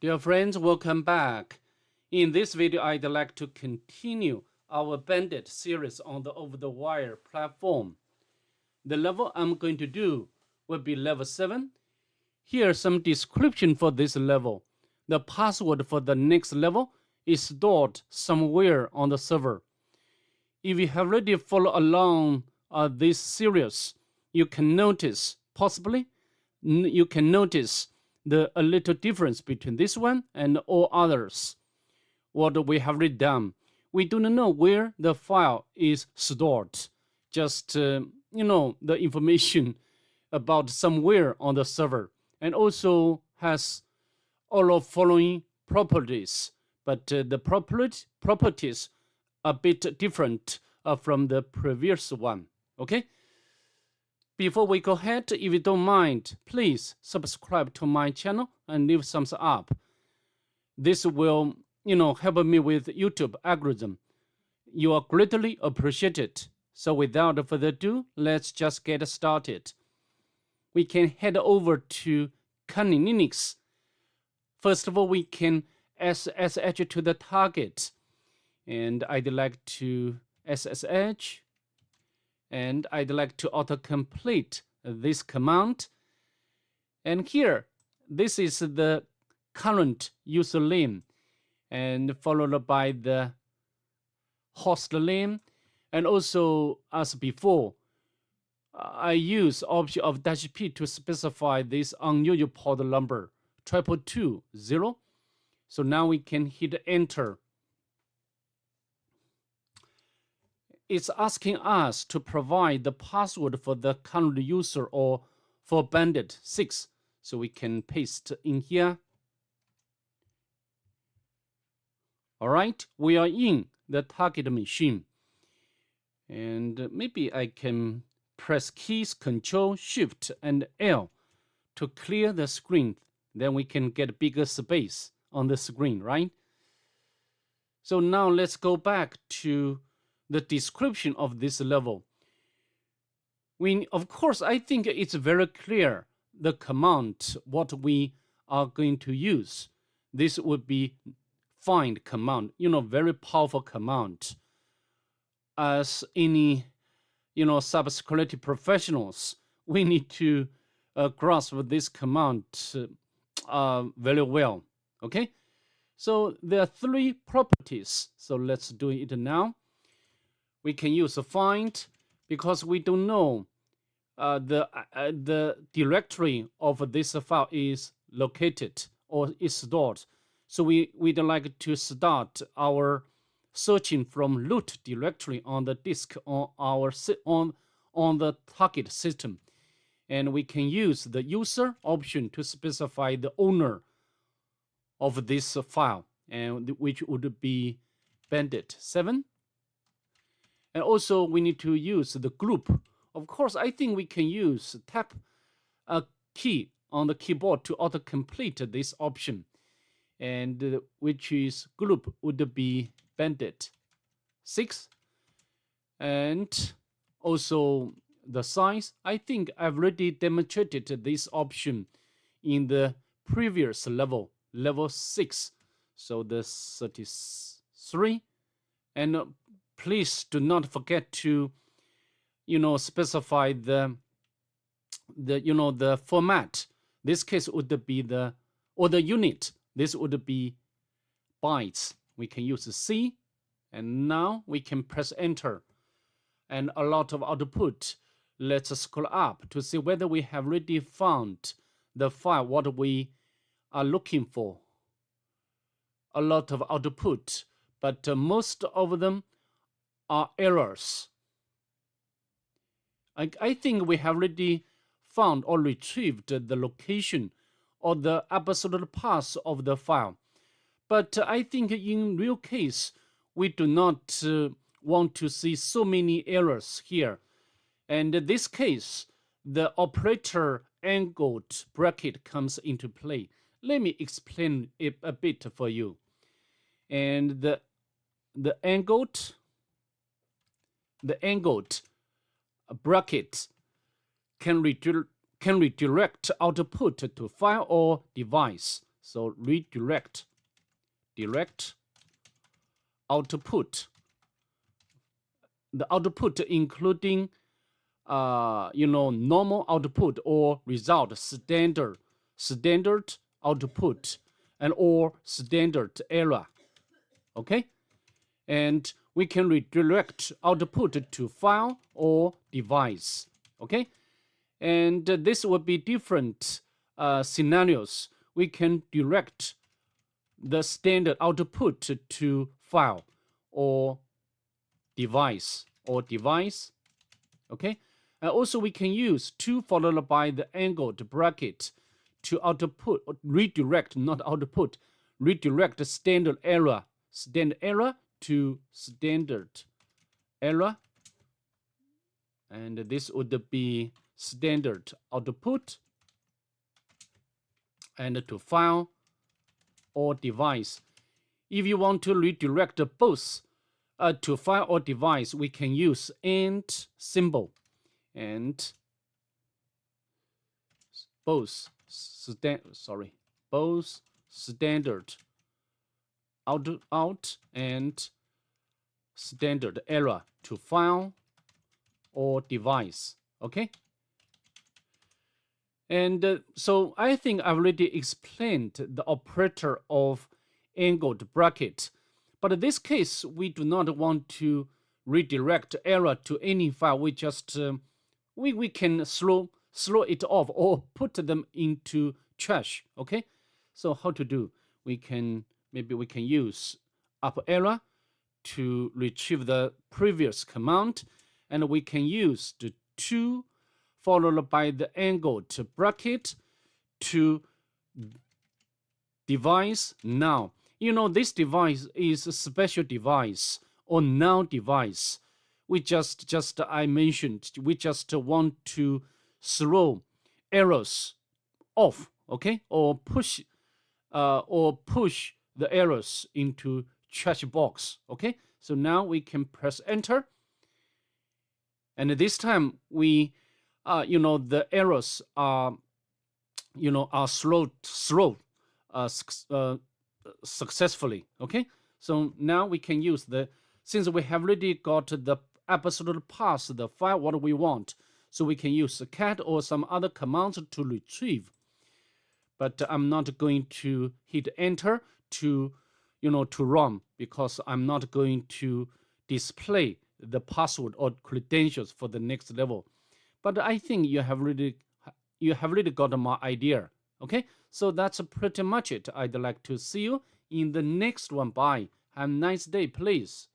Dear friends, welcome back. In this video, I'd like to continue our Bandit series on the OverTheWire platform. The level I'm going to do will be level 7. Here's some description for this level. The password for the next level is stored somewhere on the server. If you have already followed along this series, you can notice, possibly, you can notice a little difference between this one and all others. What we have already done, we do not know where the file is stored. Just, the information about somewhere on the server, and also has all of following properties. But the properties are a bit different from the previous one. Okay? Before we go ahead, if you don't mind, please subscribe to my channel and leave thumbs up. This will, help me with YouTube algorithm. You are greatly appreciated. So without further ado, let's just get started. We can head over to Kali Linux. First of all, we can SSH to the target. And I'd like to SSH. And I'd like to autocomplete this command. And here, this is the current username, and followed by the host name. And also, as before, I use option of -p to specify this unusual port number, 2220. So now we can hit enter. It's asking us to provide the password for the current user or for Bandit 6. So we can paste in here. All right, we are in the target machine. And maybe I can press keys Control, Shift, and L to clear the screen. Then we can get bigger space on the screen, right? So now let's go back to the description of this level. Of course, I think it's very clear the command, what we are going to use. This would be find command, very powerful command. As any, cybersecurity professionals, we need to grasp this command very well, okay? So there are 3 properties. So let's do it now. We can use find because we don't know the directory of this file is located or is stored. So we'd like to start our searching from root directory on the disk on our on the target system, and we can use the user option to specify the owner of this file, and which would be Bandit 7. And also we need to use the group. Of course, I think we can use tap a key on the keyboard to autocomplete this option, and which is group would be Bandit 6. And also the size, I think I've already demonstrated this option in the previous level 6. So the 33. And please do not forget to, specify the format. This case would be the unit. This would be bytes. We can use C, and now we can press enter. And a lot of output. Let's scroll up to see whether we have already found the file, what we are looking for. A lot of output, but most of them are errors. I think we have already found or retrieved the location or the absolute path of the file. But I think in real case, we do not want to see so many errors here. And in this case, the operator angled bracket comes into play. Let me explain it a bit for you. And the angled bracket can redirect output to file or device. So redirect, direct output. The output including normal output or result, standard output, and or standard error. Okay, and we can redirect output to file or device. Okay, and this will be different scenarios. We can direct the standard output to file or device okay, and also we can use 2 followed by the angled bracket to output, redirect, not output, redirect standard error to standard error, and this would be standard output, and to file or device. If you want to redirect both to file or device, we can use AND symbol, and both standard out and standard error to file or device. Okay, and so I think I've already explained the operator of angled bracket, but in this case we do not want to redirect error to any file. We just we can slow it off or put them into trash. Okay, so how to do? Maybe we can use up arrow to retrieve the previous command, and we can use the 2 followed by the angled bracket to device now. This device is a special device or now device. We I mentioned, we just want to throw errors off, okay, or push the errors into trash box. Okay, so now we can press enter, and this time we the errors are thrown successfully. Okay, so now we can use since we have already got the absolute path, the file what we want, so we can use cat or some other commands to retrieve. But I'm not going to hit enter to run, because I'm not going to display the password or credentials for the next level. But I think you have really got my idea. Okay, so that's pretty much it. I'd like to see you in the next one. Bye. Have a nice day, please.